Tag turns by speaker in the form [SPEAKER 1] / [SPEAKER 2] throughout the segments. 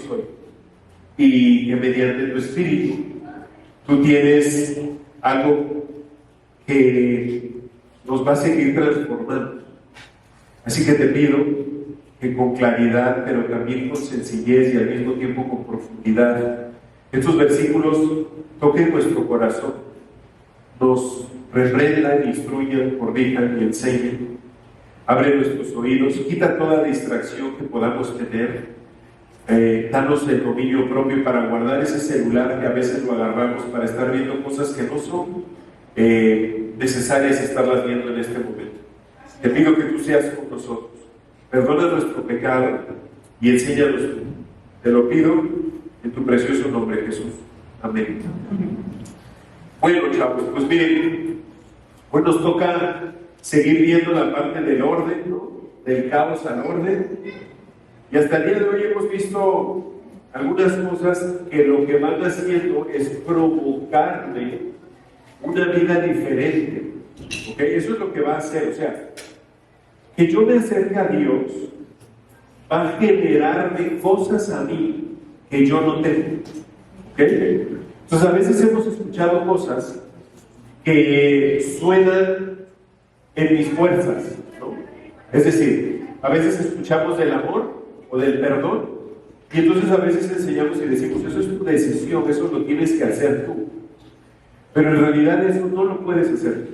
[SPEAKER 1] soy. Y que mediante tu espíritu tú tienes algo que nos va a seguir transformando. Así que te pido que con claridad, pero también con sencillez y al mismo tiempo con profundidad, estos versículos toquen nuestro corazón, nos reprendan, instruyan, corrijan y enseñen. Abre nuestros oídos, quita toda distracción que podamos tener. Danos el dominio propio para guardar ese celular que a veces lo agarramos para estar viendo cosas que no son necesarias estarlas viendo en este momento. Te pido que tú seas con nosotros. Perdona nuestro pecado y enséñanos tú. Te lo pido en tu precioso nombre, Jesús. Amén. Bueno, chavos, pues miren, pues nos toca seguir viendo la parte del orden, ¿no? Del caos al orden. Y hasta el día de hoy hemos visto algunas cosas que lo que van haciendo es provocarme una vida diferente. ¿Ok? Eso es lo que va a hacer. O sea, que yo me acerque a Dios va a generarme cosas a mí que yo no tengo. ¿Ok? Entonces a veces hemos escuchado cosas que suenan en mis fuerzas, ¿no? Es decir, a veces escuchamos del amor o del perdón, y entonces a veces enseñamos y decimos, eso es tu decisión, eso lo tienes que hacer tú. Pero en realidad eso no lo puedes hacer tú.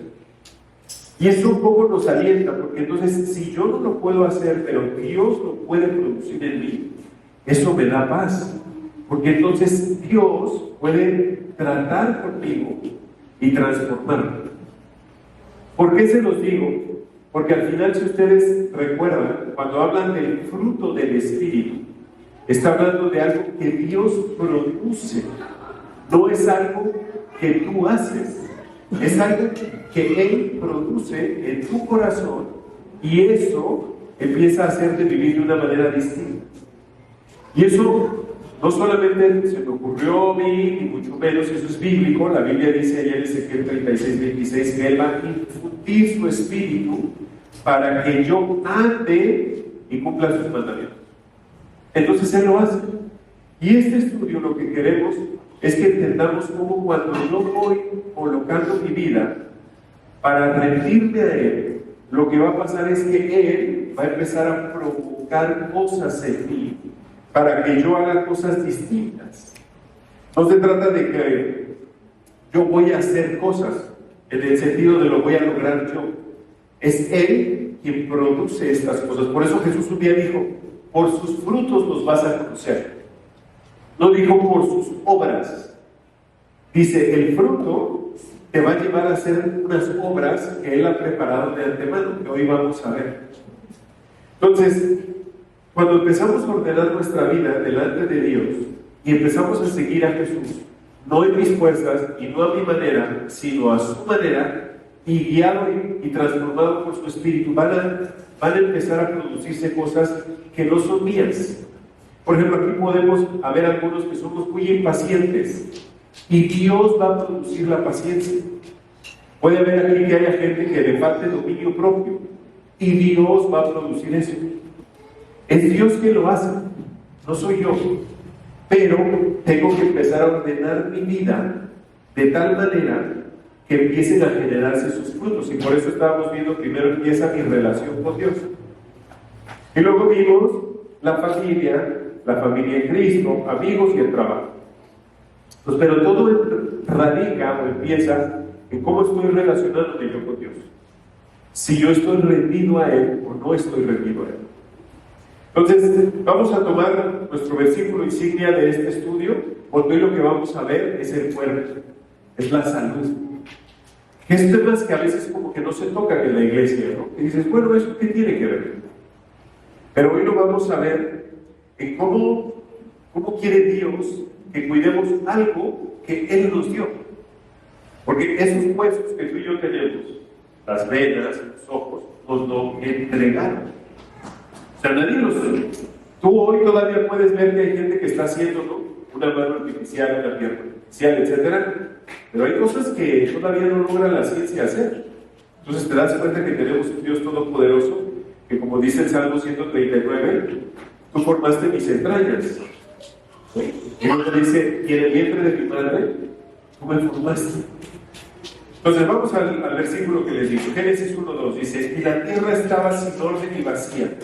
[SPEAKER 1] Y eso un poco nos alienta, porque entonces si yo no lo puedo hacer, pero Dios lo puede producir en mí, eso me da paz. Porque entonces Dios puede tratar conmigo y transformarme. ¿Por qué se los digo? Porque al final, si ustedes recuerdan, cuando hablan del fruto del Espíritu, está hablando de algo que Dios produce. No es algo que tú haces. Es algo que Él produce en tu corazón y eso empieza a hacerte vivir de una manera distinta. Y eso no solamente se me ocurrió a mí, ni mucho menos, eso es bíblico. La Biblia dice allá en Ezequiel 36:26 que Él va a infundir su espíritu para que yo ande y cumpla sus mandamientos. Entonces Él lo hace. Y este estudio lo que queremos es que entendamos cómo cuando yo voy colocando mi vida para rendirme a Él, lo que va a pasar es que Él va a empezar a provocar cosas en mí para que yo haga cosas distintas. No se trata de que yo voy a hacer cosas en el sentido de lo voy a lograr yo. Es Él quien produce estas cosas. Por eso Jesús un día dijo, por sus frutos los vas a conocer. No dijo por sus obras. Dice, el fruto te va a llevar a hacer unas obras que Él ha preparado de antemano, que hoy vamos a ver. Entonces, cuando empezamos a ordenar nuestra vida delante de Dios y empezamos a seguir a Jesús, no en mis fuerzas y no a mi manera, sino a su manera, y guiado y transformado por su Espíritu, van a empezar a producirse cosas que no son mías. Por ejemplo, aquí podemos haber algunos que somos muy impacientes y Dios va a producir la paciencia. Puede haber aquí que haya gente que le falte dominio propio y Dios va a producir eso. Es Dios quien lo hace, no soy yo. Pero tengo que empezar a ordenar mi vida de tal manera que empiecen a generarse sus frutos. Y por eso estábamos viendo, primero empieza mi relación con Dios. Y luego vimos la familia en Cristo, amigos y el trabajo. Pues, pero todo radica o empieza en cómo estoy relacionándome yo con Dios. Si yo estoy rendido a Él o no estoy rendido a Él. Entonces, vamos a tomar nuestro versículo insignia de este estudio, porque hoy lo que vamos a ver es el cuerpo, es la salud. Que es temas que a veces como que no se tocan en la iglesia, ¿no? Y dices, bueno, ¿eso qué tiene que ver? Pero hoy lo vamos a ver en cómo quiere Dios que cuidemos algo que Él nos dio. Porque esos huesos que tú y yo tenemos, las venas, los ojos, nos lo entregaron. O sea, nadie los... Tú hoy todavía puedes ver que hay gente que está haciendo, ¿no? Una mano artificial, una pierna artificial, etc. Pero hay cosas que todavía no logra la ciencia hacer. Entonces te das cuenta que tenemos un Dios todopoderoso, que como dice el Salmo 139, tú formaste mis entrañas. Y luego dice, y en el vientre de mi madre, tú me formaste. Entonces vamos al versículo que les digo, Génesis 1:2, dice, y la tierra estaba sin orden y vacía,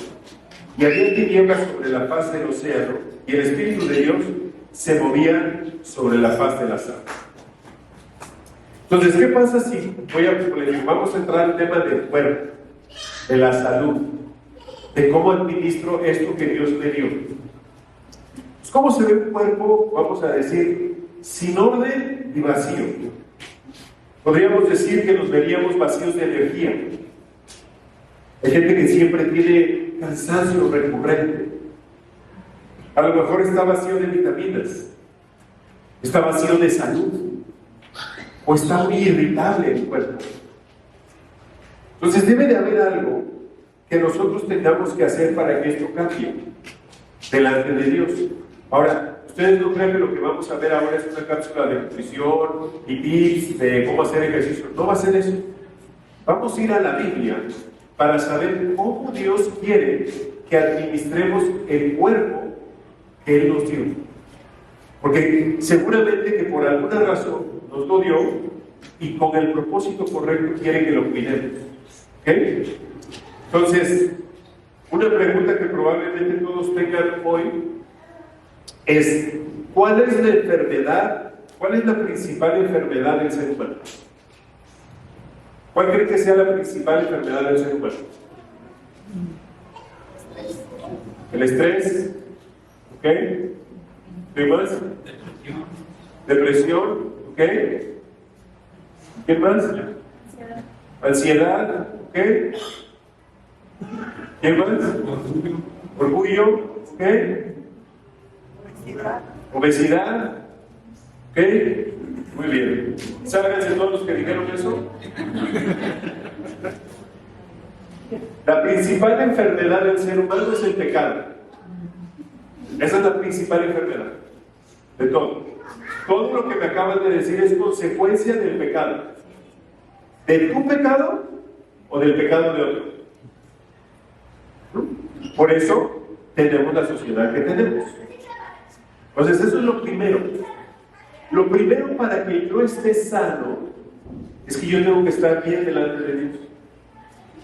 [SPEAKER 1] y había tinieblas sobre la faz del océano, y el Espíritu de Dios se movía sobre la faz de las aguas. Entonces, ¿qué pasa si vamos a entrar al tema del cuerpo, de la salud, de cómo administro esto que Dios me dio? Pues, ¿cómo se ve un cuerpo, vamos a decir, sin orden y vacío? Podríamos decir que nos veríamos vacíos de energía. Hay gente que siempre tiene cansancio recurrente. A lo mejor está vacío de vitaminas, está vacío de salud, o está muy irritable el cuerpo. Entonces debe de haber algo que nosotros tengamos que hacer para que esto cambie delante de Dios. Ahora, ustedes no creen que lo que vamos a ver ahora es una cápsula de nutrición y tips de cómo hacer ejercicio. No va a ser eso. Vamos a ir a la Biblia para saber cómo Dios quiere que administremos el cuerpo que Él nos dio. Porque seguramente que por alguna razón nos lo dio y con el propósito correcto quiere que lo cuidemos. ¿Ok? Entonces, una pregunta que probablemente todos tengan hoy es, ¿cuál es la enfermedad? ¿Cuál es la principal enfermedad del ser humano? ¿Cuál cree que sea la principal enfermedad del ser humano? El estrés. ¿Ok? ¿Qué más? Depresión. ¿Ok? ¿Qué más? Ansiedad. ¿Ok? ¿Qué más? Orgullo. ¿Ok? Obesidad. ¿Ok? Muy bien. Sálganse todos los que dijeron eso. La principal enfermedad del ser humano es el pecado. Esa es la principal enfermedad de todo. Todo lo que me acaban de decir es consecuencia del pecado. ¿De tu pecado o del pecado de otro? Por eso tenemos la sociedad que tenemos. Entonces eso es lo primero. Lo primero para que yo esté sano es que yo tengo que estar bien delante de Dios.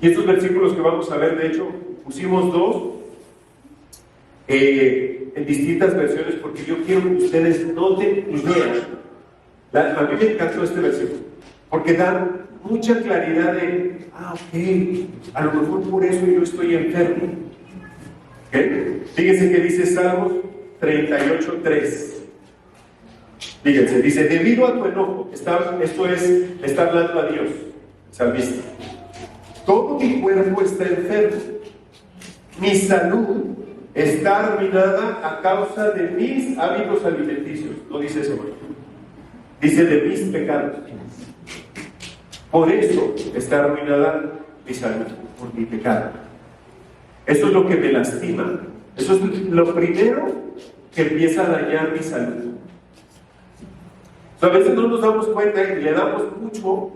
[SPEAKER 1] Y estos versículos que vamos a ver, de hecho, pusimos dos en distintas versiones porque yo quiero que ustedes noten y vean. A mí me encantó este versículo porque da mucha claridad de, ok, a lo mejor por eso yo estoy enfermo. ¿Okay? Fíjense que dice Salmos 38:3. Fíjense, dice, debido a tu enojo, esto es, está hablando a Dios, salmista. Todo mi cuerpo está enfermo, mi salud está arruinada a causa de mis hábitos alimenticios. No dice eso, dice de mis pecados. Por eso está arruinada mi salud, por mi pecado. Eso es lo que me lastima. Eso es lo primero que empieza a dañar mi salud. O sea, a veces no nos damos cuenta y le damos mucho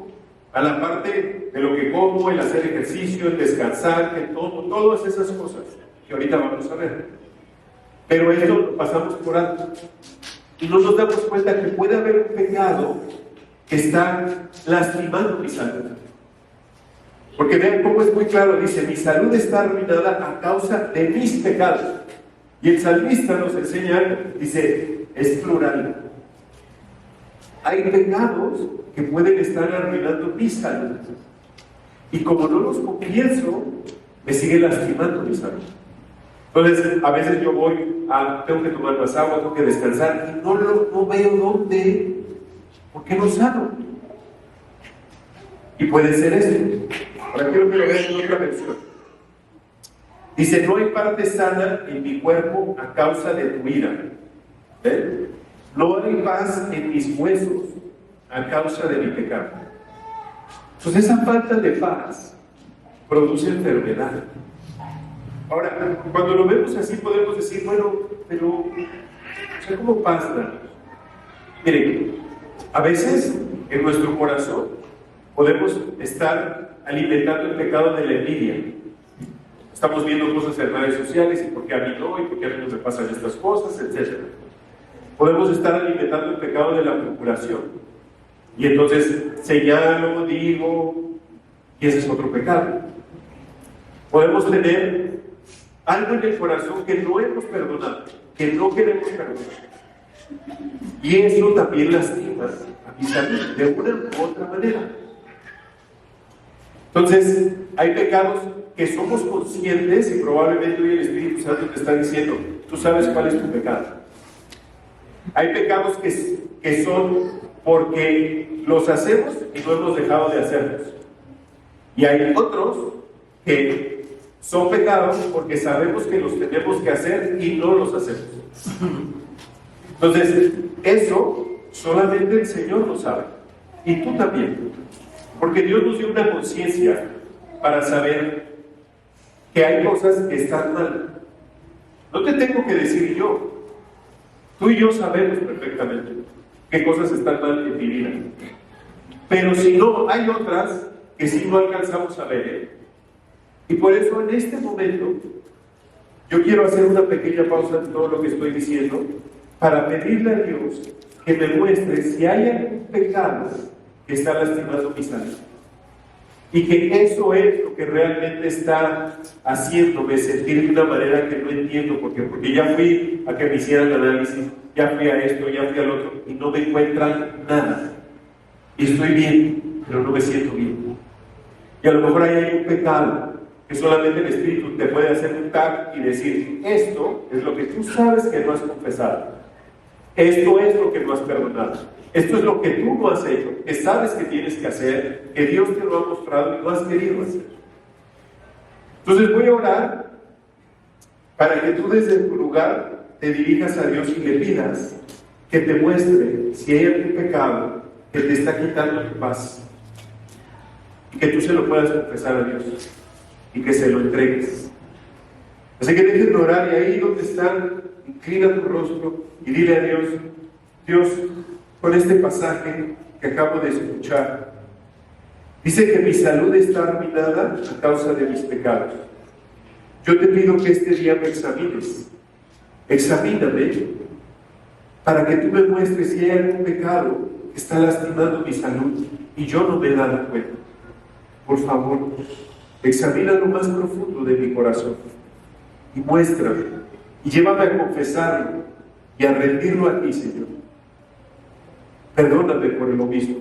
[SPEAKER 1] a la parte de lo que como, el hacer ejercicio, el descansar, que todas esas cosas que ahorita vamos a ver. Pero esto lo pasamos por alto. Y no nos damos cuenta que puede haber un pecado que está lastimando mi salud. Porque vean cómo es muy claro, dice, mi salud está arruinada a causa de mis pecados. Y el salmista nos enseña, dice, es plural. Hay pecados que pueden estar arruinando mi salud. Y como no los confieso, me sigue lastimando mi salud. Entonces, a veces yo tengo que tomar más agua, tengo que descansar, y no veo dónde, ¿por qué no sano? Y puede ser eso. Ahora quiero que lo vean en otra versión. Dice, no hay parte sana en mi cuerpo a causa de tu ira. ¿Eh? No hay paz en mis huesos a causa de mi pecado. Entonces esa falta de paz produce enfermedad. Ahora, cuando lo vemos así podemos decir, bueno, pero, o sea, ¿cómo pasa? Miren, a veces en nuestro corazón podemos estar alimentando el pecado de la envidia. Estamos viendo cosas en redes sociales y por qué a mí no, y por qué a mí no me pasan estas cosas, etc. Podemos estar alimentando el pecado de la procuración. Y entonces señalo, digo, y ese es otro pecado. Podemos tener algo en el corazón que no hemos perdonado, que no queremos perdonar. Y eso también lastima a mi salud de una u otra manera. Entonces, hay pecados que somos conscientes y probablemente hoy el Espíritu Santo te está diciendo, tú sabes cuál es tu pecado. Hay pecados que son porque los hacemos y no hemos dejado de hacerlos. Y hay otros que son pecados porque sabemos que los tenemos que hacer y no los hacemos. Entonces, eso solamente el Señor lo sabe. Y tú también. Porque Dios nos dio una conciencia para saber que hay cosas que están mal. No te tengo que decir yo. Tú y yo sabemos perfectamente qué cosas están mal en mi vida. Pero si no, hay otras que sí no alcanzamos a ver. Y por eso en este momento yo quiero hacer una pequeña pausa en todo lo que estoy diciendo para pedirle a Dios que me muestre si hay algún pecado que está lastimando mi salud. Y que eso es lo que realmente está haciéndome sentir de una manera que no entiendo. Porque ya fui a que me hicieran análisis, ya fui a esto, ya fui al otro, y no me encuentran nada. Y estoy bien, pero no me siento bien. Y a lo mejor ahí hay un pecado que solamente el Espíritu te puede hacer un tag y decir, esto es lo que tú sabes que no has confesado. Esto es lo que no has perdonado. Esto es lo que tú no has hecho, que sabes que tienes que hacer, que Dios te lo ha mostrado y no has querido hacer. Entonces voy a orar para que tú desde tu lugar te dirijas a Dios y le pidas que te muestre si hay algún pecado que te está quitando tu paz y que tú se lo puedas confesar a Dios y que se lo entregues. Así que dejen de orar y ahí donde están, inclina tu rostro y dile a Dios, Dios, con este pasaje que acabo de escuchar, dice que mi salud está arruinada a causa de mis pecados. Yo te pido que este día me examines. Examíname para que tú me muestres si hay algún pecado que está lastimando mi salud y yo no me he dado cuenta. Por favor, examina lo más profundo de mi corazón y muéstrame y llévame a confesarlo y a rendirlo a ti, Señor. Perdóname por lo mismo.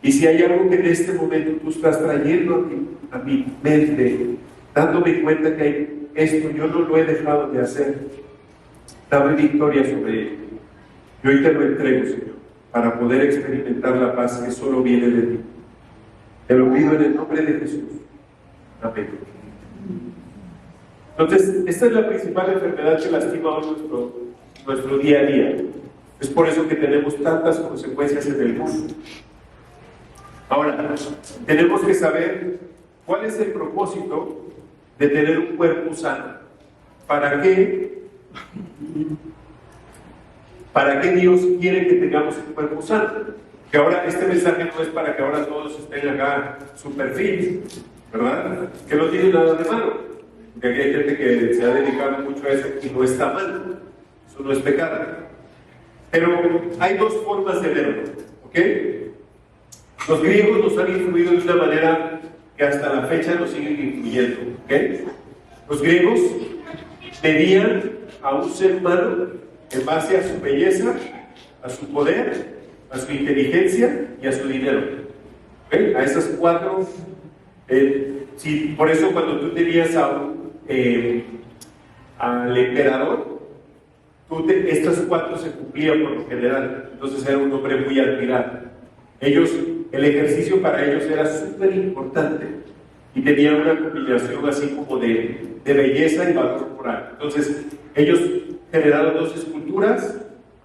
[SPEAKER 1] Y si hay algo que en este momento tú estás trayendo a mi mente, dándome cuenta que esto yo no lo he dejado de hacer, dame victoria sobre ello. Y hoy te lo entrego, Señor, para poder experimentar la paz que solo viene de ti. Te lo pido en el nombre de Jesús. Amén. Entonces, esta es la principal enfermedad que lastima hoy nuestro día a día. Es por eso que tenemos tantas consecuencias en el mundo. Ahora, tenemos que saber cuál es el propósito de tener un cuerpo sano. ¿Para qué Dios quiere que tengamos un cuerpo sano? Que ahora este mensaje no es para que ahora todos estén acá super fit, ¿verdad? Que no tiene nada de malo. Porque aquí hay gente que se ha dedicado mucho a eso y no está mal. Eso no es pecado. Pero hay dos formas de verlo, ¿ok? Los griegos nos han influido de una manera que hasta la fecha nos siguen influyendo, ¿ok? Los griegos medían a un ser humano en base a su belleza, a su poder, a su inteligencia y a su dinero, ¿ok? A esas cuatro. Sí, por eso cuando tú tenías al emperador, estas cuatro se cumplían por lo general. Entonces era un hombre muy admirado. El ejercicio para ellos era súper importante y tenían una combinación así como de belleza y valor corporal. Entonces ellos generaron dos esculturas.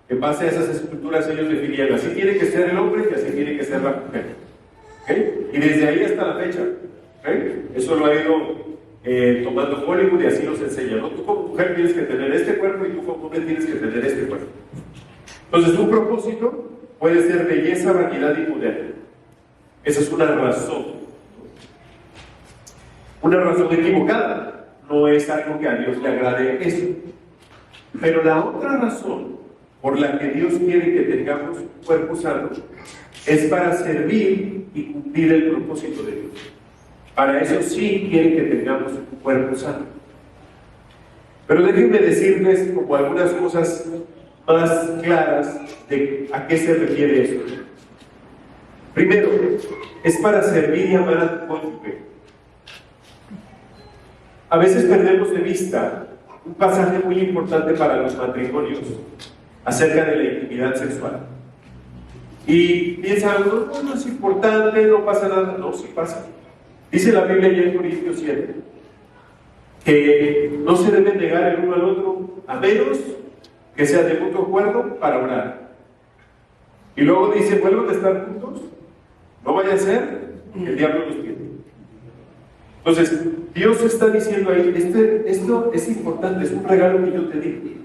[SPEAKER 1] En base a esas esculturas ellos definían así tiene que ser el hombre y así tiene que ser la mujer, ¿okay? Y desde ahí hasta la fecha, ¿okay? Eso lo ha ido tomando Hollywood y así nos enseña, ¿no? Tú como mujer tienes que tener este cuerpo y tú como hombre tienes que tener este cuerpo. Entonces tu propósito puede ser belleza, vanidad y poder. Esa es una razón equivocada. No es algo que a Dios le agrade eso. Pero la otra razón por la que Dios quiere que tengamos un cuerpo sano es para servir y cumplir el propósito de Dios. Para eso sí quiere que tengamos un cuerpo sano. Pero déjenme decirles como algunas cosas más claras de a qué se refiere esto. Primero, es para servir y amar a tu cónyuge. A veces perdemos de vista un pasaje muy importante para los matrimonios acerca de la intimidad sexual. Y piensa uno, no es importante, no pasa nada. No, sí pasa. Dice la Biblia ya en Corintios 7 que no se debe negar el uno al otro a menos que sea de mutuo acuerdo para orar. Y luego dice, vuelvan a estar juntos, no vaya a ser que el diablo los pierda. Entonces, Dios está diciendo ahí, esto es importante, es un regalo que yo te di.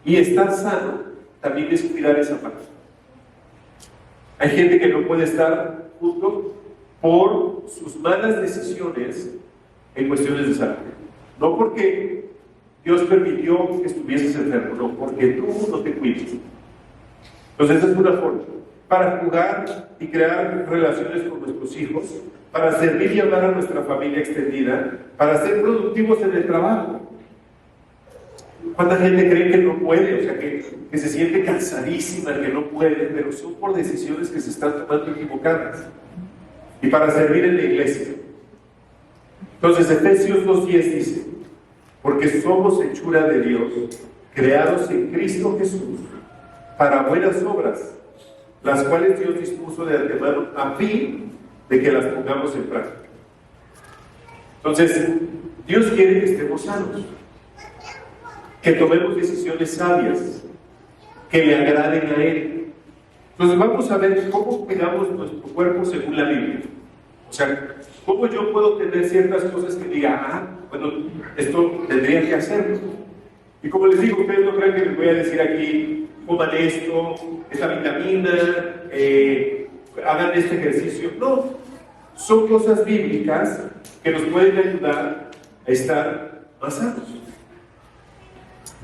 [SPEAKER 1] Y estar sano también es cuidar esa parte. Hay gente que no puede estar junto por sus malas decisiones en cuestiones de salud. No porque Dios permitió que estuvieses enfermo, no, porque tú no te cuidas. Entonces, esa es una forma para jugar y crear relaciones con nuestros hijos, para servir y amar a nuestra familia extendida, para ser productivos en el trabajo. ¿Cuánta gente cree que no puede? O sea, que se siente cansadísima, que no puede, pero son por decisiones que se están tomando equivocadas. Y para servir en la iglesia. Entonces, Efesios 2:10 dice, porque somos hechura de Dios, creados en Cristo Jesús, para buenas obras, las cuales Dios dispuso de antemano a fin de que las pongamos en práctica. Entonces, Dios quiere que estemos sanos, que tomemos decisiones sabias, que le agraden a Él. Entonces vamos a ver cómo cuidamos nuestro cuerpo según la Biblia. O sea, cómo yo puedo tener ciertas cosas que diga, bueno, esto tendría que hacerlo. Y como les digo, ustedes no crean que les voy a decir aquí, coman esto, esta vitamina, hagan este ejercicio. No, son cosas bíblicas que nos pueden ayudar a estar más sanos.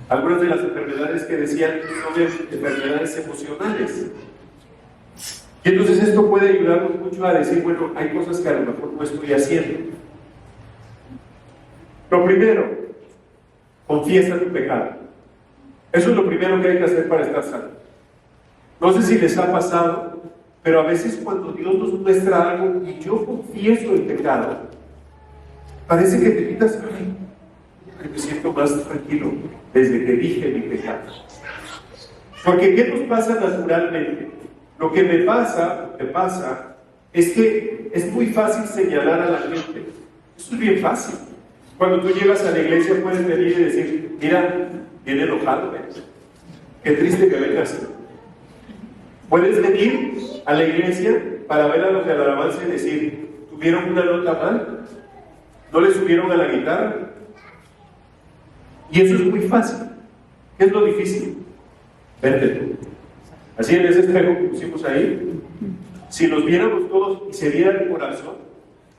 [SPEAKER 1] Algunas de las enfermedades que decían son enfermedades emocionales. Y entonces esto puede ayudarnos mucho a decir, bueno, hay cosas que a lo mejor no estoy haciendo. Lo primero, confiesa tu pecado. Eso es lo primero que hay que hacer para estar sano. No sé si les ha pasado, pero a veces cuando Dios nos muestra algo y yo confieso el pecado, parece que te quitas, que me siento más tranquilo desde que dije mi pecado. Porque ¿qué nos pasa naturalmente? Lo que me pasa es que es muy fácil señalar a la gente. Eso es bien fácil. Cuando tú llegas a la iglesia puedes venir y decir, mira, viene enojado, qué triste que vengas. Puedes venir a la iglesia para ver a los de la alabanza y decir, ¿tuvieron una nota mal? ¿No le subieron a la guitarra? Y eso es muy fácil. ¿Qué es lo difícil? Verte tú. Así en ese espejo que pusimos ahí, si nos viéramos todos y se viera el corazón,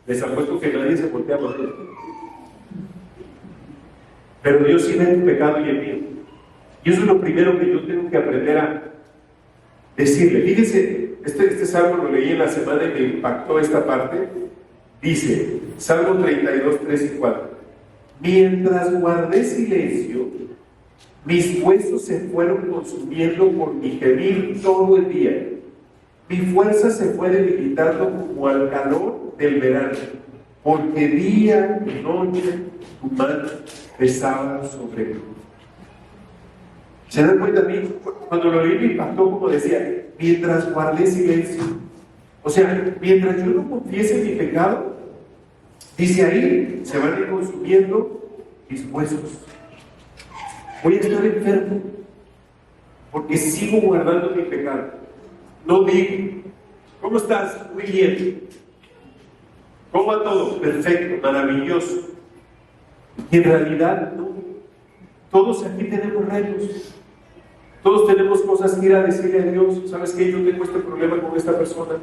[SPEAKER 1] les apuesto que nadie se voltea a ver. Pero Dios sí ve tu pecado y el mío. Y eso es lo primero que yo tengo que aprender a decirle. Fíjense, este salmo lo leí en la semana y me impactó esta parte. Dice, Salmo 32, 3 y 4. Mientras guardé silencio, mis huesos se fueron consumiendo por mi gemir todo el día. Mi fuerza se fue debilitando como al calor del verano, porque día y noche tu mano pesaba sobre mí. ¿Se dan cuenta? A mí, cuando lo leí me impactó, como decía, mientras guardé silencio. O sea, mientras yo no confiese mi pecado, dice ahí, se van a ir consumiendo mis huesos. Voy a estar enfermo porque sigo guardando mi pecado. No digo, ¿cómo estás? Muy bien. ¿Cómo va todo? Perfecto, maravilloso. Y en realidad, no. Todos aquí tenemos retos. Todos tenemos cosas que ir a decirle a Dios. ¿Sabes qué? Yo tengo este problema con esta persona.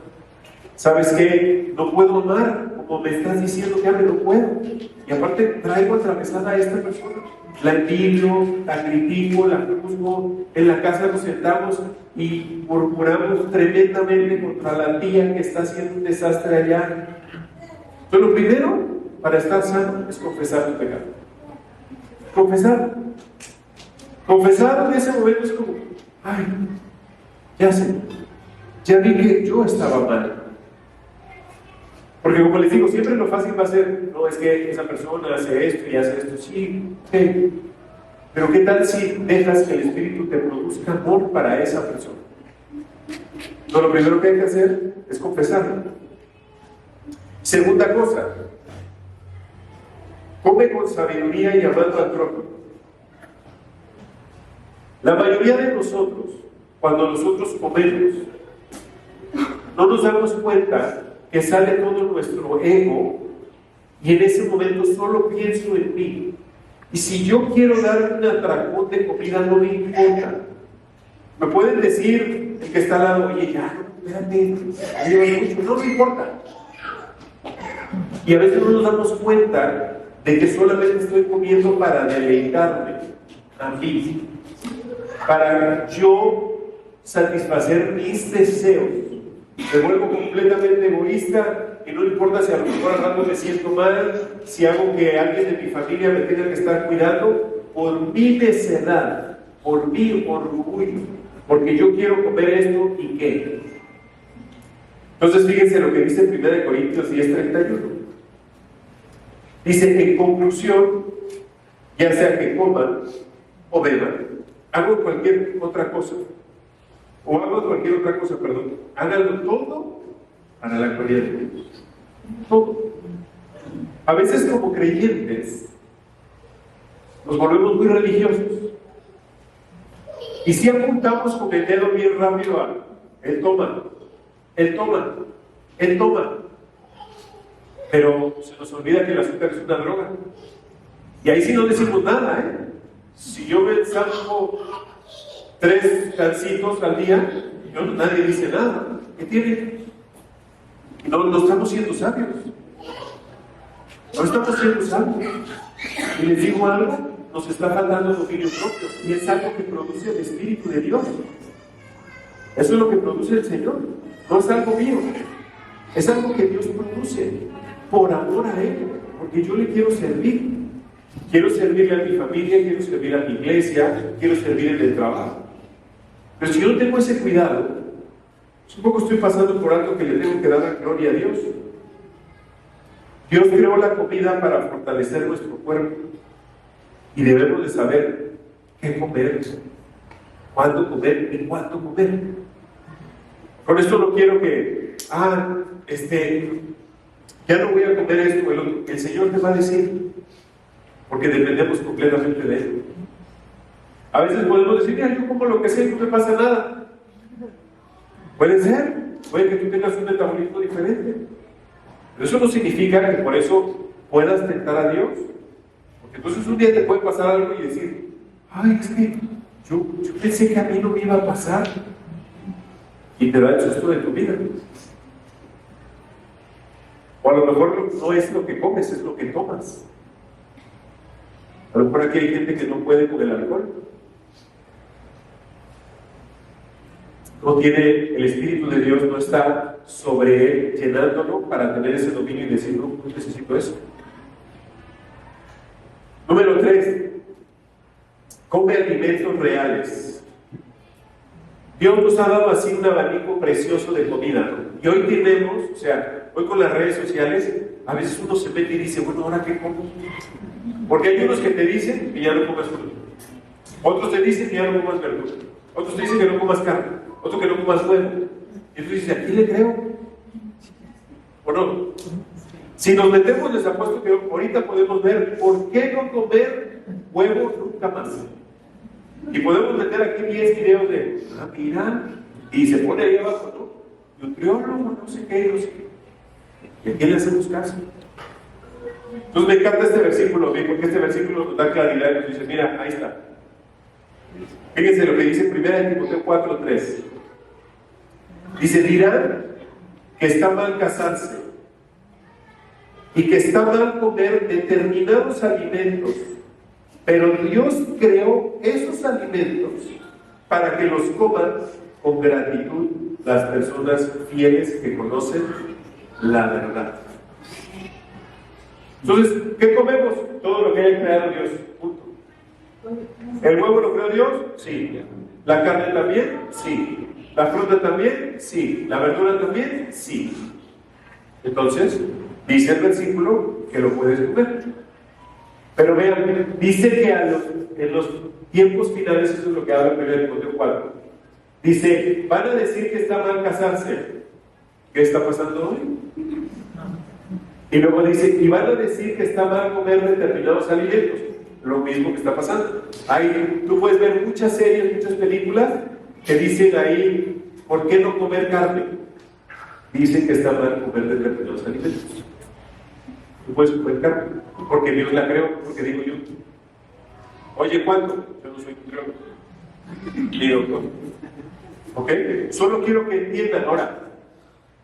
[SPEAKER 1] ¿Sabes qué? No puedo amar como me estás diciendo, ya me lo puedo. Y aparte traigo atravesada a esta persona. La envidio, la critico, la juzgo, en la casa nos sentamos y murmuramos tremendamente contra la tía que está haciendo un desastre allá. Entonces lo primero para estar sano es confesar tu pecado. Confesar. Confesar en ese momento es como, ay, ya sé, ya vi que yo estaba mal. Porque como les digo, siempre lo fácil va a ser, no, es que esa persona hace esto y hace esto, sí, sí. Pero ¿qué tal si dejas que el Espíritu te produzca amor para esa persona? No, lo primero que hay que hacer es confesarlo. Segunda cosa, come con sabiduría y amando al prójimo. La mayoría de nosotros, cuando nosotros comemos, no nos damos cuenta que sale todo nuestro ego y en ese momento solo pienso en mí. Y si yo quiero dar un atracón de comida, no me importa. Me pueden decir el que está al lado, oye, ya, espérate, no me importa. Y a veces no nos damos cuenta de que solamente estoy comiendo para deleitarme a mí, para yo satisfacer mis deseos. Me vuelvo completamente egoísta y no importa si a lo mejor al rato me siento mal, si hago que alguien de mi familia me tenga que estar cuidando, por mi necedad, por mi orgullo, porque yo quiero comer esto y qué. Entonces fíjense lo que dice 1 Corintios 10:31. Dice, en conclusión, ya sea que coman o beban, hago cualquier otra cosa, háganlo todo para la gloria de Dios. Todo. A veces como creyentes nos volvemos muy religiosos y si apuntamos con el dedo bien rápido a él toma, pero se nos olvida que el azúcar es una droga y ahí sí no decimos nada, Si yo me saco 3 calcitos al día, nadie dice nada. ¿Qué tiene? No estamos siendo sabios. No estamos siendo sabios. Y les digo algo, nos está faltando dominio propio. Y es algo que produce el Espíritu de Dios. Eso es lo que produce el Señor. No es algo mío. Es algo que Dios produce por amor a Él. Porque yo le quiero servir. Quiero servirle a mi familia, quiero servir a mi iglesia, quiero servir en el trabajo. Pero si yo no tengo ese cuidado, un poco estoy pasando por algo que le tengo que dar la gloria a Dios. Dios creó la comida para fortalecer nuestro cuerpo y debemos de saber qué comer, cuándo comer y cuánto comer. Con esto no quiero que, ya no voy a comer esto o el otro. El Señor te va a decir, porque dependemos completamente de Él. A veces podemos decir, mira, yo como lo que sé y no me pasa nada. Puede ser, puede que tú tengas un metabolismo diferente. Pero eso no significa que por eso puedas tentar a Dios. Porque entonces un día te puede pasar algo y decir, ay, es que yo pensé que a mí no me iba a pasar. Y te da el susto de tu vida. O a lo mejor no es lo que comes, es lo que tomas. A lo mejor aquí hay gente que no puede con el alcohol. No tiene, el Espíritu de Dios no está sobre él, llenándolo para tener ese dominio y decir, no necesito eso. Número 3, come alimentos reales. Dios nos ha dado así un abanico precioso de comida, ¿no? Y hoy tenemos, hoy con las redes sociales, a veces uno se mete y dice, bueno, ¿ahora qué como? Porque hay unos que te dicen que ya no comas fruta, otros te dicen que ya no comas verdura, otros te dicen que no comas carne, otros que no comas huevo. Y tú dices, ¿a quién le creo? ¿O no? Si nos metemos, les apuesto que ahorita podemos ver por qué no comer huevo nunca más. Y podemos meter aquí 10 videos de, mira, y se pone ahí abajo, ¿no? Nutriólogo, no sé qué, no sé qué. ¿Y a quién le hacemos caso? Entonces me encanta este versículo, porque este versículo nos da claridad y nos dice, mira, ahí está. Fíjense lo que dice 1 Timoteo 4:3. Dice, dirán que está mal casarse, y que está mal comer determinados alimentos, pero Dios creó esos alimentos para que los coman con gratitud las personas fieles que conocen la verdad. Entonces, ¿qué comemos? Todo lo que haya creado Dios. Punto. ¿El huevo lo creó Dios? Sí. ¿La carne también? Sí. ¿La fruta también? Sí. ¿La verdura también? Sí. Entonces, dice el versículo que lo puedes comer. Pero vean, dice que en los tiempos finales, eso es lo que habla 1 Timoteo 4, dice, van a decir que está mal casarse. ¿Qué está pasando hoy? Y luego dice, y van a decir que está mal comer determinados alimentos. Lo mismo que está pasando. Ahí tú puedes ver muchas series, muchas películas que dicen ahí, ¿por qué no comer carne? Dicen que está mal comer determinados alimentos. Tú puedes comer carne, porque Dios la creó, porque digo yo. Oye, ¿cuánto? Yo no soy nutriólogo, ni doctor. ¿Ok? Solo quiero que entiendan. Ahora,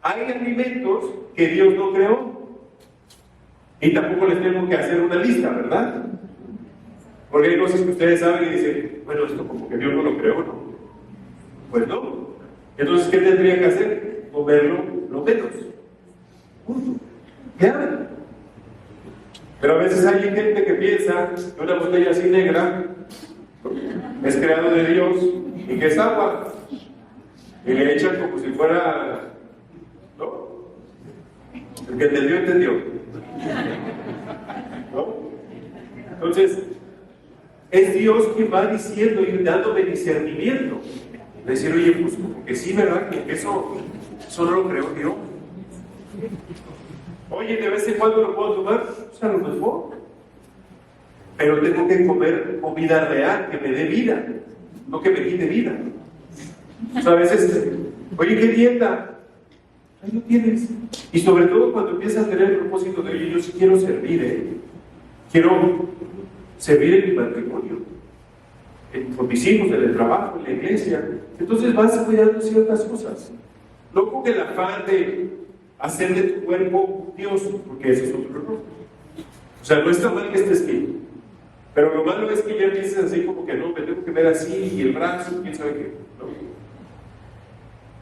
[SPEAKER 1] hay alimentos que Dios no creó. Y tampoco les tengo que hacer una lista, ¿verdad? Porque hay cosas que ustedes saben y dicen, bueno, esto como que Dios no lo creó, ¿no? Pues no. Entonces, ¿qué tendría que hacer? Comerlo lo menos. ¿Qué hagan? Pero a veces hay gente que piensa que una botella así negra es creado de Dios y que es agua. Y le echan como si fuera, ¿no? El que entendió, entendió. ¿No? Entonces, es Dios quien va diciendo y dándome discernimiento. Decir, oye, pues como que sí, ¿verdad? Que eso no lo creo Dios. Oye, de vez en cuando lo puedo tomar, pues a lo mejor. Pero tengo que comer comida real, que me dé vida, no que me quite vida. O sea, a veces, oye, ¿qué dieta? Ahí lo tienes. Y sobre todo cuando empiezas a tener el propósito de, oye, yo sí quiero servir, quiero servir en mi matrimonio, con mis hijos, en el trabajo, en la iglesia. Entonces vas cuidando ciertas cosas. No con el afán de hacer de tu cuerpo Dios, porque ese es otro error. O sea, no está mal que estés bien, pero lo malo es que ya empieces así como que no, me tengo que ver así, y el brazo, quién sabe qué. ¿No?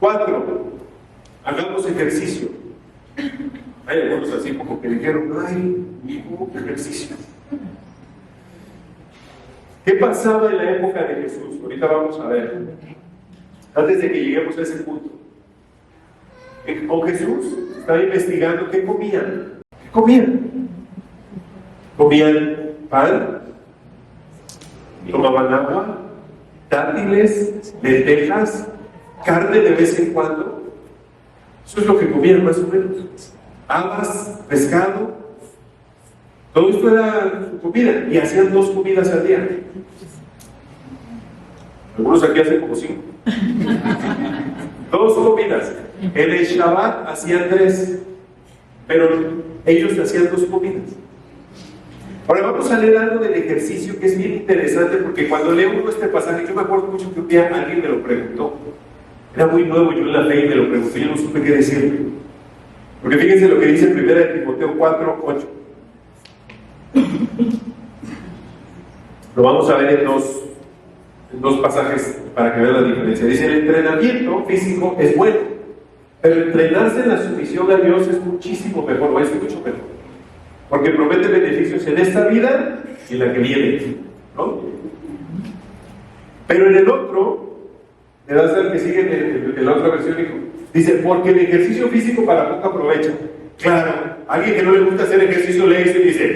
[SPEAKER 1] 4, hagamos ejercicio. Hay algunos así como que dijeron, ay, ¿cómo que ejercicio? ¿Qué pasaba en la época de Jesús? Ahorita vamos a ver, antes de que lleguemos a ese punto. Con Jesús estaba investigando qué comían. ¿Qué comían? Comían pan, tomaban agua, dátiles, lentejas, carne de vez en cuando. Eso es lo que comían más o menos. Habas, pescado. Todo esto era su comida. Y hacían 2 comidas al día. Algunos aquí hacen como 5. 2 comidas. En el Shabbat hacían 3, pero ellos hacían 2 comidas. Ahora vamos a leer algo del ejercicio que es bien interesante, porque cuando leo uno este pasaje, yo me acuerdo mucho que un día alguien me lo preguntó. Era muy nuevo yo en la fe y me lo preguntó, yo no supe qué decirle. Porque fíjense lo que dice 1 Timoteo 4, 8. Lo vamos a ver en dos pasajes para que vean la diferencia. Dice, el entrenamiento físico es bueno, pero entrenarse en la sumisión a Dios es muchísimo mejor, o es mucho mejor, porque promete beneficios en esta vida y en la que viene, ¿no? Pero en el otro, le das al que sigue en la otra versión, dice, porque el ejercicio físico para poco aprovecha. Claro, alguien que no le gusta hacer ejercicio lee esto y dice,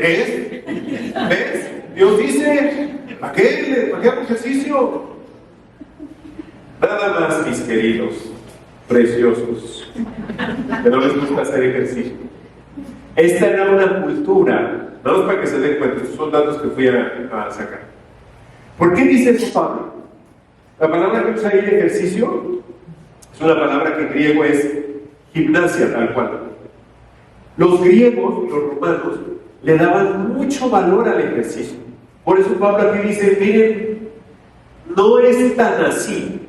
[SPEAKER 1] ¿ves? Dios dice, ¿para qué hago ejercicio? Nada más, mis queridos, preciosos, que no les gusta hacer ejercicio. Esta era una cultura, nada más para que se den cuenta, estos son datos que fui a sacar. ¿Por qué dice eso Pablo? La palabra que usa ahí de ejercicio es una palabra que en griego es gimnasia, tal cual. Los griegos, los romanos, le daban mucho valor al ejercicio. Por eso Pablo aquí dice, miren, no es tan así.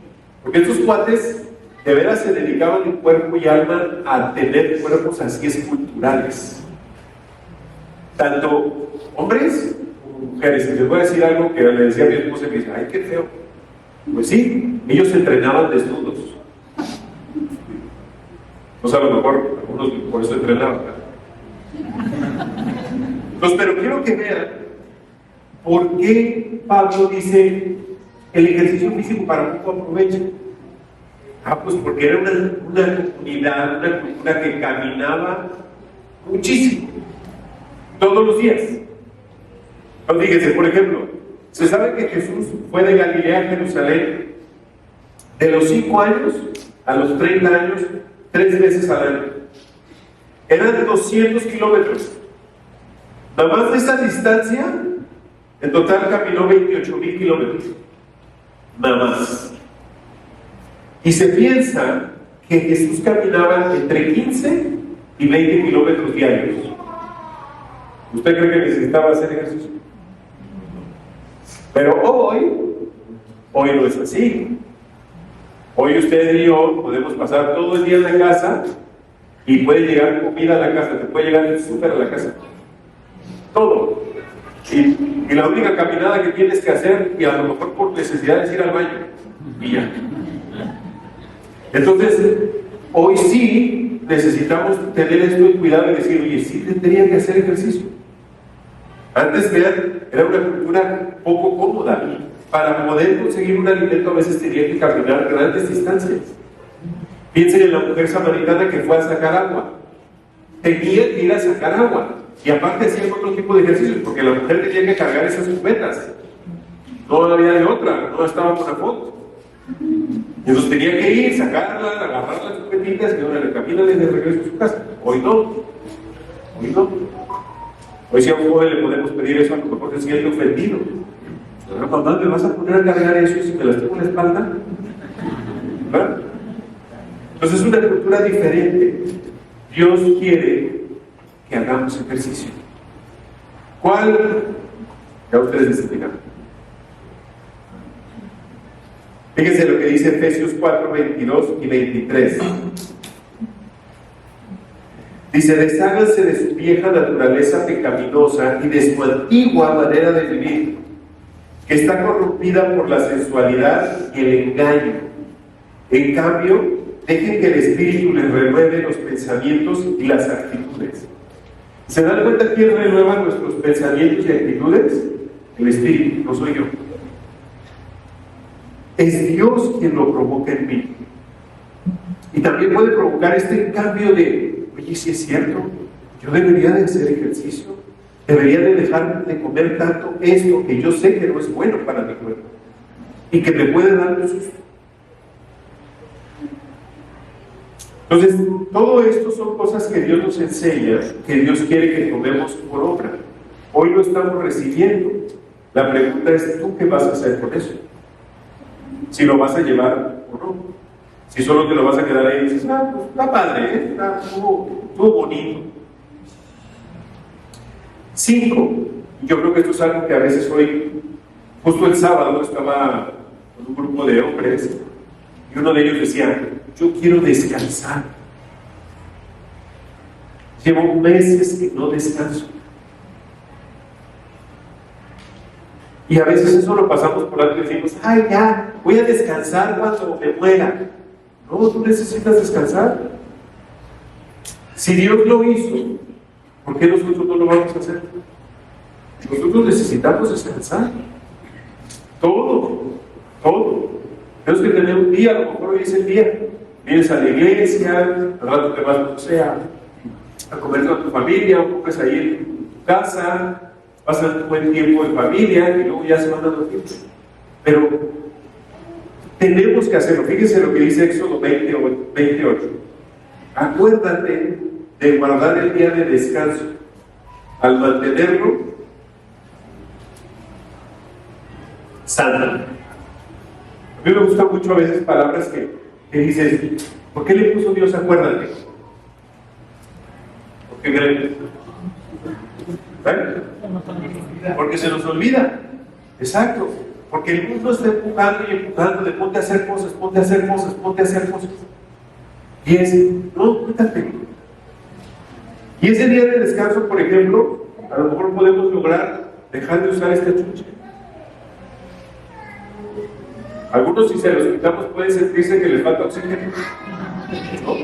[SPEAKER 1] Porque estos cuates de veras se dedicaban en cuerpo y alma a tener cuerpos así esculturales. tanto hombres como mujeres. Y les voy a decir algo que le decía a mi esposa y me dice, ay, qué feo. Pues sí, ellos se entrenaban desnudos. O sea, a lo mejor algunos por eso entrenaban. Pues, pero quiero que vean por qué Pablo dice el ejercicio físico para poco aprovecha. Pues porque era una comunidad, una cultura que caminaba muchísimo, todos los días. Entonces, fíjense, por ejemplo, se sabe que Jesús fue de Galilea a Jerusalén de los 5 años a los 30 años, 3 veces al año. Eran 200 kilómetros. Nada más de esta distancia, en total caminó 28,000 kilómetros. Nada más. Y se piensa que Jesús caminaba entre 15 y 20 kilómetros diarios. ¿Usted cree que necesitaba hacer ejercicio? Pero hoy no es así. Hoy usted y yo podemos pasar todo el día en la casa y puede llegar comida a la casa, te puede llegar el súper a la casa. Todo. Y la única caminada que tienes que hacer, y a lo mejor por necesidad, es ir al baño. Y ya. Entonces, hoy sí necesitamos tener esto en cuidado y decir, oye, sí tendría que hacer ejercicio. Antes, vean, era una cultura poco cómoda. Para poder conseguir un alimento a veces tenía que caminar grandes distancias. Piensen en la mujer samaritana que fue a sacar agua. Tenía que ir a sacar agua. Y aparte hacían otro tipo de ejercicios, porque la mujer tenía que cargar esas cubetas. No había de otra, no estaba con la foto. Entonces tenía que ir, sacarla, agarrar las cubetitas y ahora le camina de regreso a su casa. Hoy no. Hoy no. Hoy si a un joven le podemos pedir eso, a lo mejor se siente ofendido. Mamá, ¿me vas a poner a cargar eso y si me lastimo la espalda? ¿Verdad? Entonces es una cultura diferente. Dios quiere que hagamos ejercicio. ¿Cuál? Ya ustedes determinan. Fíjense lo que dice Efesios 4, 22 y 23. Dice, desháganse de su vieja naturaleza pecaminosa y de su antigua manera de vivir, que está corrompida por la sensualidad y el engaño. En cambio, dejen que el Espíritu les renueve los pensamientos y las actitudes. ¿Se dan cuenta quién renueva nuestros pensamientos y actitudes? El Espíritu, no soy yo. Es Dios quien lo provoca en mí. Y también puede provocar este cambio de, oye, si es cierto, yo debería de hacer ejercicio, debería de dejar de comer tanto esto que yo sé que no es bueno para mi cuerpo y que me puede dar un susto. Entonces, todo esto son cosas que Dios nos enseña, que Dios quiere que tomemos por obra. Hoy lo estamos recibiendo. La pregunta es, ¿tú qué vas a hacer con eso? Si lo vas a llevar o no. Si solo te lo vas a quedar ahí y dices, pues está padre, estuvo bonito. 5. Yo creo que esto es algo que a veces hoy, justo el sábado, estaba con un grupo de hombres y uno de ellos decía, yo quiero descansar. Llevo meses que no descanso. Y a veces eso lo pasamos por alto y decimos, ay, ya, voy a descansar cuando me muera. No, tú necesitas descansar. Si Dios lo hizo, ¿por qué nosotros no lo vamos a hacer? Nosotros necesitamos descansar. Todo. Tenemos que tener un día, a lo mejor hoy es el día. Vienes a la iglesia, al rato te vas, no sé, a comer con tu familia, comes ahí en tu casa, pasas un buen tiempo en familia y luego ya se van a dormir. Pero tenemos que hacerlo. Fíjense lo que dice Éxodo 28. Acuérdate de guardar el día de descanso. Al mantenerlo santo. A mí me gustan mucho a veces palabras que dices, ¿por qué le puso Dios acuérdate? ¿Por qué creen? Porque se nos olvida. Exacto. Porque el mundo está empujando y empujando de ponte a hacer cosas, ponte a hacer cosas, ponte a hacer cosas. Y es, no, quítate. Y ese día de descanso, por ejemplo, a lo mejor podemos lograr dejar de usar esta chucha. Algunos, si se los quitamos, pueden sentirse que les falta oxígeno, ¿no?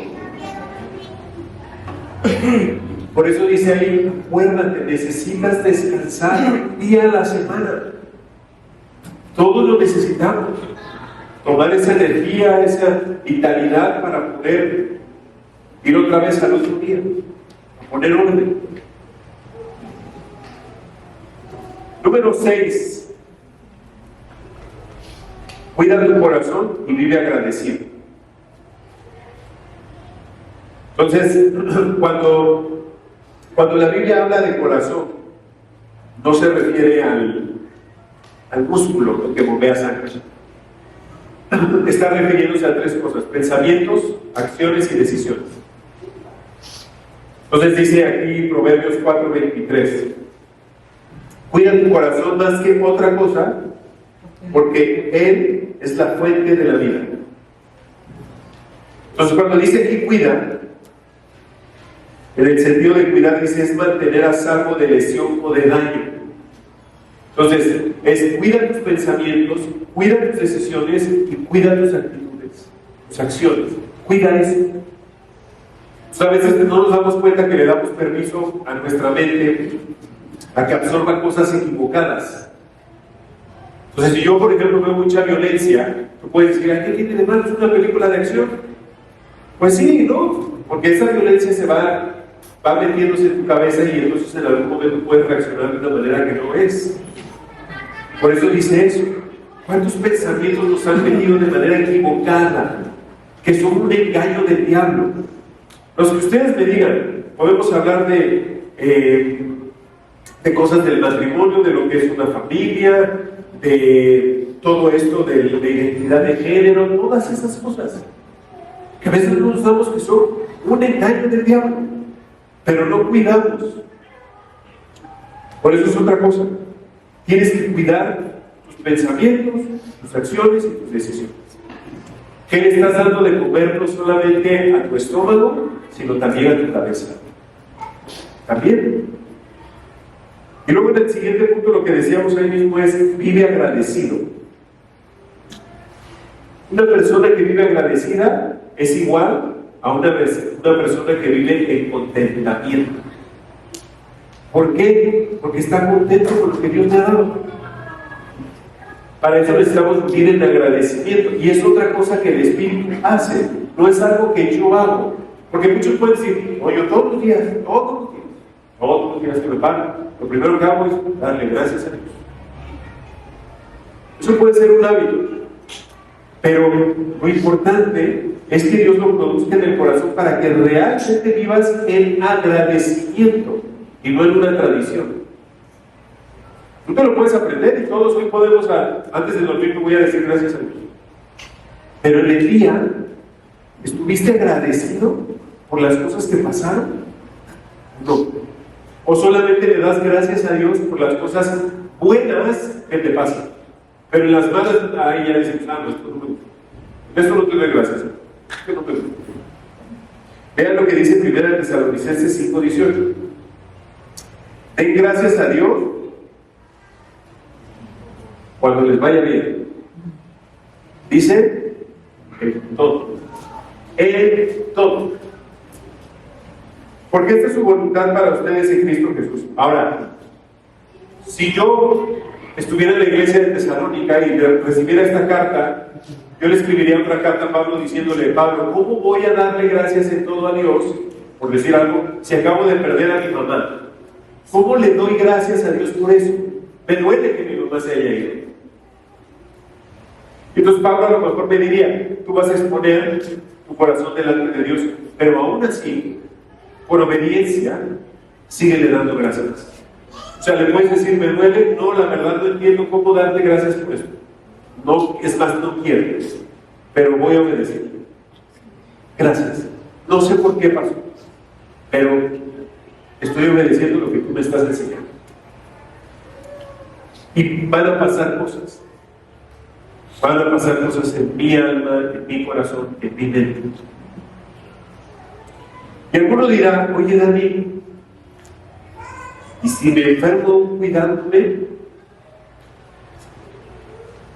[SPEAKER 1] Por eso dice ahí, acuérdate, necesitas descansar un día a la semana. Todos lo necesitamos. Tomar esa energía, esa vitalidad para poder ir otra vez al otro día, a poner orden. Número 6. Cuida tu corazón y vive agradecido. Entonces, cuando la Biblia habla de corazón, no se refiere al músculo que bombea sangre. Está refiriéndose a 3 cosas: pensamientos, acciones y decisiones. Entonces dice aquí Proverbios 4:23, cuida tu corazón más que otra cosa, porque él es la fuente de la vida. Entonces cuando dice aquí cuida, en el sentido de cuidar, dice es mantener a salvo de lesión o de daño. Entonces, es cuida tus pensamientos, cuida tus decisiones y cuida tus actitudes, tus acciones. Cuida eso. Entonces, a veces no nos damos cuenta que le damos permiso a nuestra mente a que absorba cosas equivocadas. Entonces, si yo, por ejemplo, veo mucha violencia, tú puedes decir, ¿qué tiene de malo? ¿Es una película de acción? Pues sí, ¿no? Porque esa violencia se va metiéndose en tu cabeza y entonces en algún momento puedes reaccionar de una manera que no es. Por eso dice eso. ¿Cuántos pensamientos nos han venido de manera equivocada? Que son un engaño del diablo. Los que ustedes me digan, podemos hablar de cosas del matrimonio, de lo que es una familia, de todo esto de identidad de género, todas esas cosas. Que a veces no nos damos que son un engaño del diablo, pero no cuidamos. Por eso es otra cosa. Tienes que cuidar tus pensamientos, tus acciones y tus decisiones. ¿Qué le estás dando de comer no solamente a tu estómago, sino también a tu cabeza? También. Y luego en el siguiente punto lo que decíamos ahí mismo es vive agradecido. Una persona que vive agradecida es igual a una persona que vive en contentamiento. ¿Por qué? Porque está contento con lo que Dios le ha dado. Para eso necesitamos vivir en agradecimiento. Y es otra cosa que el Espíritu hace. No es algo que yo hago. Porque muchos pueden decir, oye, todos los días que me paro, lo primero que hago es darle gracias a Dios. Eso puede ser un hábito. Pero lo importante es que Dios lo produzca en el corazón para que realmente vivas en agradecimiento y no en una tradición. Tú te lo puedes aprender y todos hoy podemos, antes de dormir, me voy a decir gracias a Dios. Pero en el día, ¿estuviste agradecido por las cosas que pasaron? No. O solamente le das gracias a Dios por las cosas buenas que te pasan. Pero en las malas, ahí ya dices, no, esto no te doy gracias. Esto no te doy. Vean lo que dice 1 Tesalonicenses 5:18. Den gracias a Dios cuando les vaya bien. Dice, en todo. En todo. Porque esta es su voluntad para ustedes en Cristo Jesús. Ahora, si yo estuviera en la iglesia de Tesalónica y recibiera esta carta, yo le escribiría otra carta a Pablo diciéndole, Pablo, ¿cómo voy a darle gracias en todo a Dios, por decir algo, si acabo de perder a mi mamá? ¿Cómo le doy gracias a Dios por eso? Me duele que mi mamá se haya ido. Entonces Pablo a lo mejor me diría, tú vas a exponer tu corazón delante de Dios, pero aún así, por obediencia, síguele dando gracias. O sea, le puedes decir, me duele, no, la verdad no entiendo cómo darte gracias por esto. No, es más, no quiero, pero voy a obedecer. Gracias. No sé por qué pasó, pero estoy obedeciendo lo que tú me estás enseñando. Y van a pasar cosas. Van a pasar cosas en mi alma, en mi corazón, en mi mente. Y alguno dirá, oye Dani, Y si me enfermo cuidándome,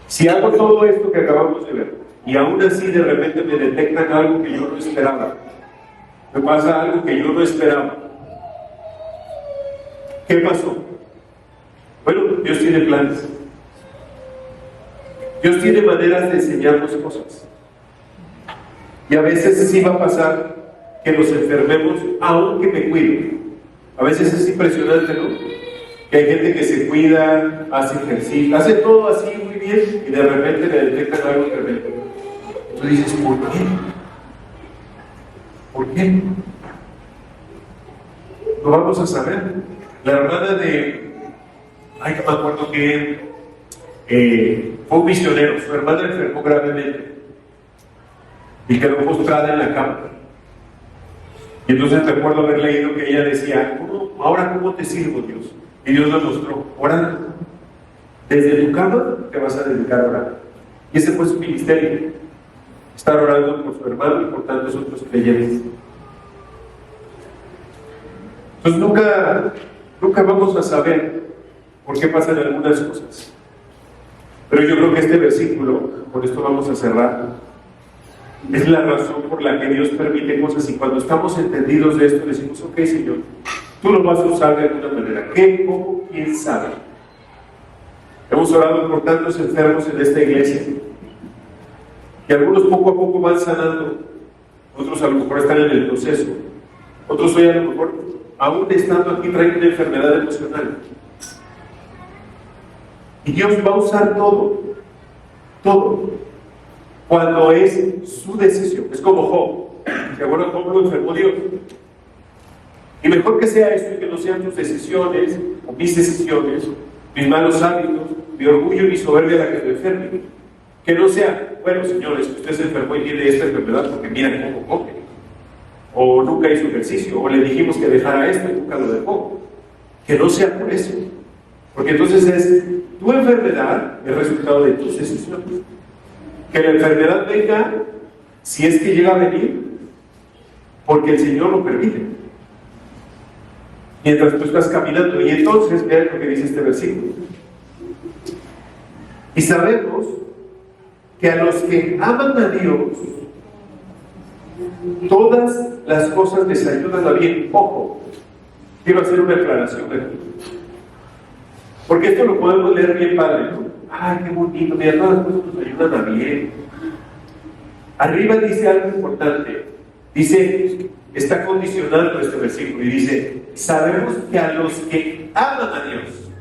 [SPEAKER 1] si hago todo esto que acabamos de ver, y aún así de repente me detectan algo que yo no esperaba, me pasa algo que yo no esperaba, ¿qué pasó? Bueno, Dios tiene planes. Dios tiene maneras de enseñarnos cosas. Y a veces sí va a pasar que nos enfermemos aunque me cuide. A veces es impresionante, ¿no? Que hay gente que se cuida, hace ejercicio, hace todo así muy bien y de repente le detectan algo tremendo. Tú dices, ¿por qué? ¿Por qué? Lo vamos a saber. La hermana ay, no me acuerdo que fue un misionero, su hermana enfermó gravemente y quedó postrada en la cama. Y entonces recuerdo haber leído que ella decía, ahora cómo te sirvo, Dios? Y Dios lo mostró, orando. Desde tu cama te vas a dedicar a orar. Y ese fue su ministerio, estar orando por su hermano y por tantos otros creyentes. Entonces nunca vamos a saber por qué pasan algunas cosas. Pero yo creo que este versículo, con esto vamos a cerrar, es la razón por la que Dios permite cosas, y cuando estamos entendidos de esto decimos, ok, Señor, tú lo vas a usar de alguna manera. ¿Qué? ¿Cómo? ¿Quién sabe? Hemos orado por tantos enfermos en esta iglesia, y algunos poco a poco van sanando, otros a lo mejor están en el proceso, otros hoy a lo mejor, aún estando aquí, traen una enfermedad emocional. Y Dios va a usar todo, cuando es su decisión. Es como Job. ¿Se acuerdan cómo lo enfermó Dios? Y mejor que sea esto y que no sean tus decisiones, o mis decisiones, mis malos hábitos, mi orgullo y mi soberbia la que lo enferme. Que no sea, bueno, señores, usted se enfermó y tiene esta enfermedad porque mira cómo come. O nunca hizo ejercicio, o le dijimos que dejara esto y nunca lo dejó. Que no sea por eso. Porque entonces es tu enfermedad el resultado de tus decisiones. Que la enfermedad venga, si es que llega a venir, porque el Señor lo permite. Mientras tú estás caminando. Y entonces, vean lo que dice este versículo. Y sabemos que a los que aman a Dios, todas las cosas les ayudan a bien. Ojo, quiero hacer una aclaración aquí. Porque esto lo podemos leer bien padre, ¿no? Ay, qué bonito, mira, todas las cosas nos ayudan a bien. Arriba dice algo importante. Dice, está condicionando este versículo y dice, sabemos que a los que aman a Dios,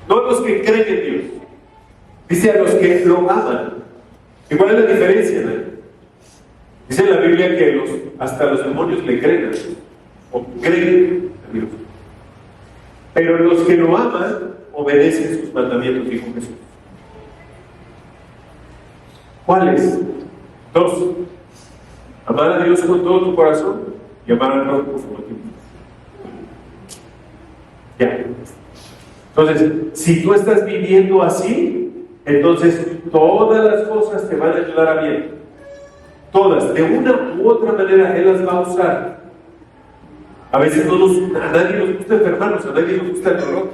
[SPEAKER 1] no a los que creen en Dios, dice a los que lo aman. ¿Y cuál es la diferencia, no? Dice en la Biblia que hasta los demonios le creen a Dios, o creen a Dios. Pero los que lo aman obedecen sus mandamientos, dijo Jesús. ¿Cuáles? 2. Amar a Dios con todo tu corazón y amar al prójimo como a ti mismo. Ya. Entonces, si tú estás viviendo así, entonces todas las cosas te van a ayudar a bien. Todas, de una u otra manera, Él las va a usar. A veces a nadie nos gusta enfermarnos, a nadie nos gusta el dolor.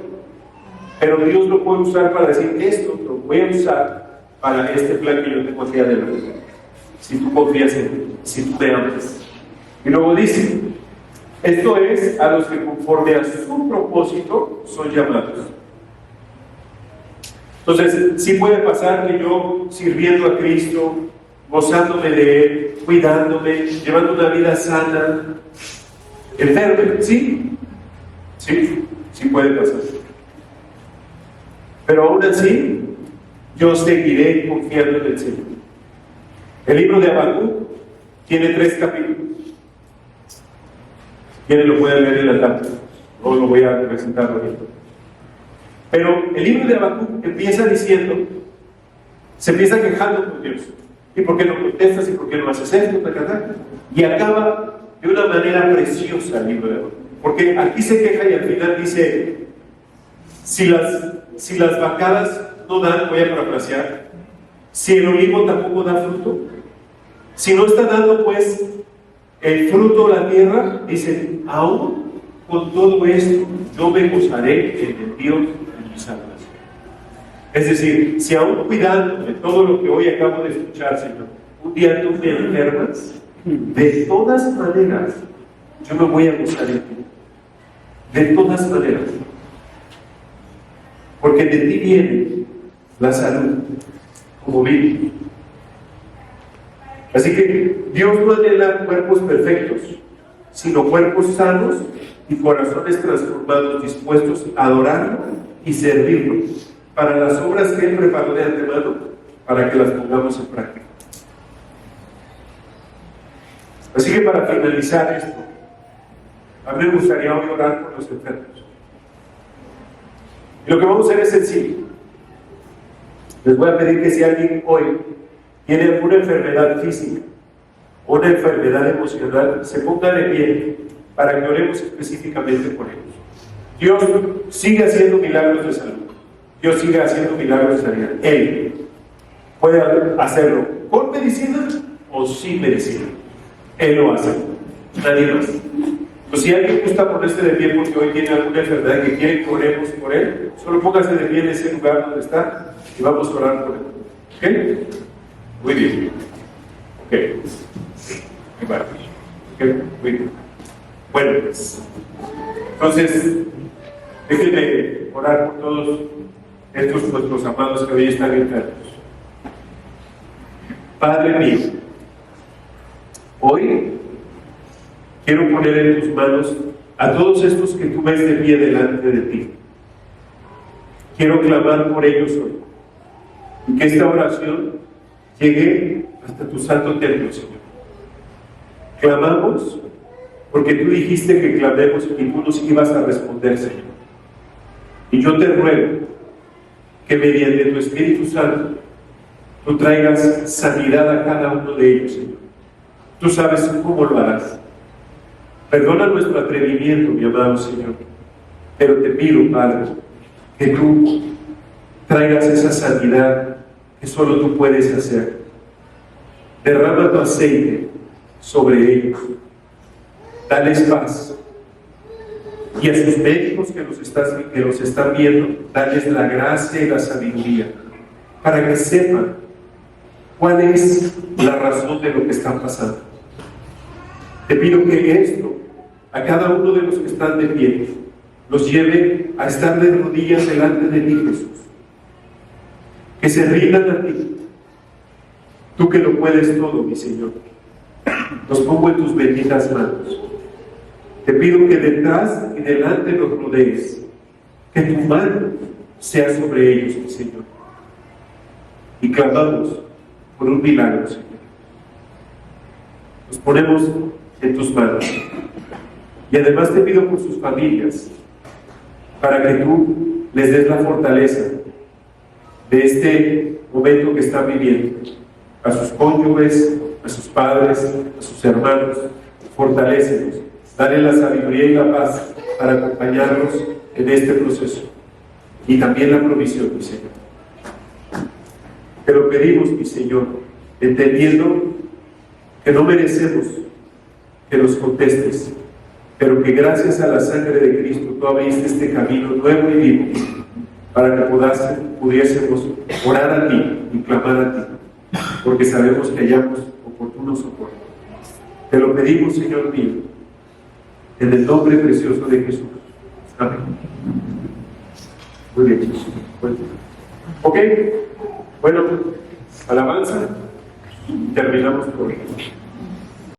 [SPEAKER 1] Pero Dios lo puede usar para decir, esto lo voy a usar para este plan que yo tengo aquí adelante. Si tú confías en mí, si tú me amas. Y luego dice, esto es a los que conforme a su propósito son llamados. Entonces, sí puede pasar que yo, sirviendo a Cristo, gozándome de Él, cuidándome, llevando una vida sana, enferme, sí puede pasar. Pero aún así, yo seguiré confiando en el Señor. El libro de Habacuc tiene 3 capítulos. Quienes lo pueden leer en la tabla, no lo voy a presentar ahorita. Pero el libro de Habacuc empieza diciendo, se empieza quejando con Dios. ¿Y por qué no contestas? ¿Y por qué no haces esto? Y acaba de una manera preciosa el libro de Habacuc. Porque aquí se queja y al final dice, si las vacadas no dan, voy a parafrasear, si el olivo tampoco da fruto, si no está dando pues el fruto de la tierra, dice, aún con todo esto yo me gozaré en el Dios de mi salvación. Es decir, si aún cuidando de todo lo que hoy acabo de escuchar, Señor, un día tú me enfermas, de todas maneras yo me voy a gozar en ti. De todas maneras. Porque de ti viene la salud, como vi. Así que Dios no anhela cuerpos perfectos, sino cuerpos sanos y corazones transformados, dispuestos a adorarlo y servirlo para las obras que Él preparó de antemano, para que las pongamos en práctica. Así que para finalizar esto, a mí me gustaría hoy orar por los enfermos. Y lo que vamos a hacer es sencillo. Les voy a pedir que si alguien hoy tiene alguna enfermedad física o una enfermedad emocional, se ponga de pie para que oremos específicamente por ellos. Dios sigue haciendo milagros de salud. Dios sigue haciendo milagros de sanidad. Él puede hacerlo con medicina o sin medicina. Él lo hace. Nadie más. Pues si alguien gusta ponerse de pie porque hoy tiene alguna enfermedad que quiere que oremos por él, solo póngase de pie en ese lugar donde está y vamos a orar por él. ¿Ok? Muy bien. Ok. Muy bien. Bueno, pues. Entonces, déjenme orar por todos estos nuestros amados que hoy están enfermos. Padre mío, hoy quiero poner en tus manos a todos estos que tú ves de pie delante de ti. Quiero clamar por ellos hoy. Y que esta oración llegue hasta tu santo templo, Señor. Clamamos porque tú dijiste que clamemos y tú nos ibas a responder, Señor. Y yo te ruego que mediante tu Espíritu Santo tú traigas sanidad a cada uno de ellos, Señor. Tú sabes cómo lo harás. Perdona nuestro atrevimiento, mi amado Señor, pero te pido, Padre, que tú traigas esa sanidad que solo tú puedes hacer. Derrama tu aceite sobre ellos. Dales paz. Y a sus médicos que los están viendo, dales la gracia y la sabiduría para que sepan cuál es la razón de lo que están pasando. Te pido que esto, a cada uno de los que están de pie, los lleve a estar de rodillas delante de ti, Jesús. Que se rindan a ti. Tú que lo puedes todo, mi Señor. Los pongo en tus benditas manos. Te pido que detrás y delante los rodees. Que tu mano sea sobre ellos, mi Señor. Y clamamos por un milagro, Señor. Nos ponemos en tus manos. Y además te pido por sus familias, para que tú les des la fortaleza de este momento que están viviendo. A sus cónyuges, a sus padres, a sus hermanos, fortalécelos. Dale la sabiduría y la paz para acompañarlos en este proceso. Y también la provisión, mi Señor. Te lo pedimos, mi Señor, entendiendo que no merecemos que nos contestes, pero que gracias a la sangre de Cristo tú abriste este camino nuevo y vivo para que pudiésemos orar a ti y clamar a ti, porque sabemos que hallamos oportuno socorro. Te lo pedimos, Señor mío, en el nombre precioso de Jesús. Amén. Muy bien. Ok, bueno, alabanza, terminamos por hoy.